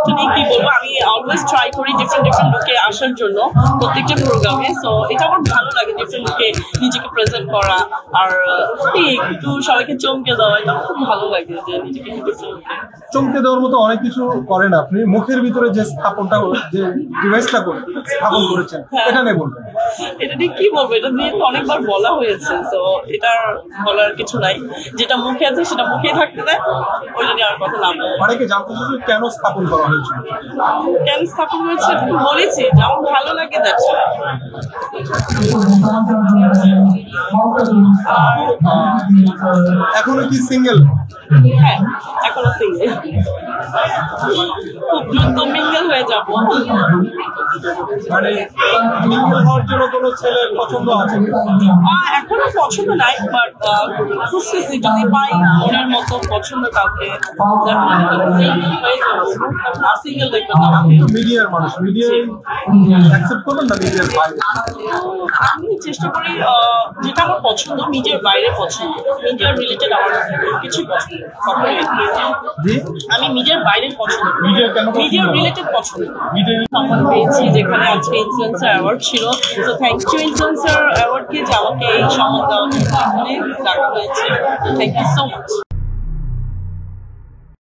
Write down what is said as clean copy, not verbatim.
লুকটা নিয়ে কি বলবো, আমি অলওয়েজ ট্রাই করি ডিফারেন্ট লুকে আসার জন্য প্রত্যেকটা প্রোগ্রামে। সো এটা আমার ভালো লাগে, ডিফারেন্ট লুকে নিজেকে প্রেজেন্ট করা আর একটু সবাইকে চমকে দেওয়া, এটা খুব ভালো লাগে যে নিজেকে ডিফারেন্ট লুকে চমকে দেওয়ার মতো অনেক কিছু করেন আপনি। মুখের ভিতরে যে স্থাপনটা, যে ডিভাইসটা স্থাপন করেছেন, এটা নিয়ে বলবেন। এটা নিয়ে কি বলবো, এটা নিয়ে তো অনেকবার বলা হয়েছে, তো এটার বলার কিছু নাই। যেটা মুখে আছে সেটা মুখেই থাকতে দেয়, ওইটা নিয়ে আর কথা না বলবো। অনেকে জানতে চাইছে কেন স্থাপন করা হয়েছে। কেন স্থাপন হয়েছে বলেছি, যে আমার ভালো লাগে দ্যাটস এখনো কি সিঙ্গেল? হ্যাঁ, এখনো সিঙ্গেল, খুব দ্রুত মিঙ্গেল হয়ে যাবো। মানে মিঙ্গেল হওয়ার জন্য কোনো ছেলের পছন্দ আছে? এখনো পছন্দ নাই, বাট খুঁজতেছি, যদি পাই ওনার মতো পছন্দ কাউকে সিঙ্গেল দেখবেন না। মিডিয়ার মানুষ, মিডিয়ার অ্যাকসেপ্ট করবেন না? মিডিয়ার বাইরে আমি চেষ্টা করি যেটা আমার পছন্দ, নিজের বাইরে পছন্দ, মিডিয়ার রিলেটেড আমার কিছু পছন্দ কখনোই। আমি নিজের বাইরে পছন্দ, মিডিয়ার রিলেটেড পছন্দ। সম্মান পেয়েছি যেখানে আজকে ইনফ্লুয়েন্সার অ্যাওয়ার্ড ছিল, তো থ্যাংকস টু ইনফ্লুয়েন্সার অ্যাওয়ার্ডকে যে আমাকে এই সম্মান দেওয়ার জন্য এখানে ডাকা হয়েছে। Thank you so much.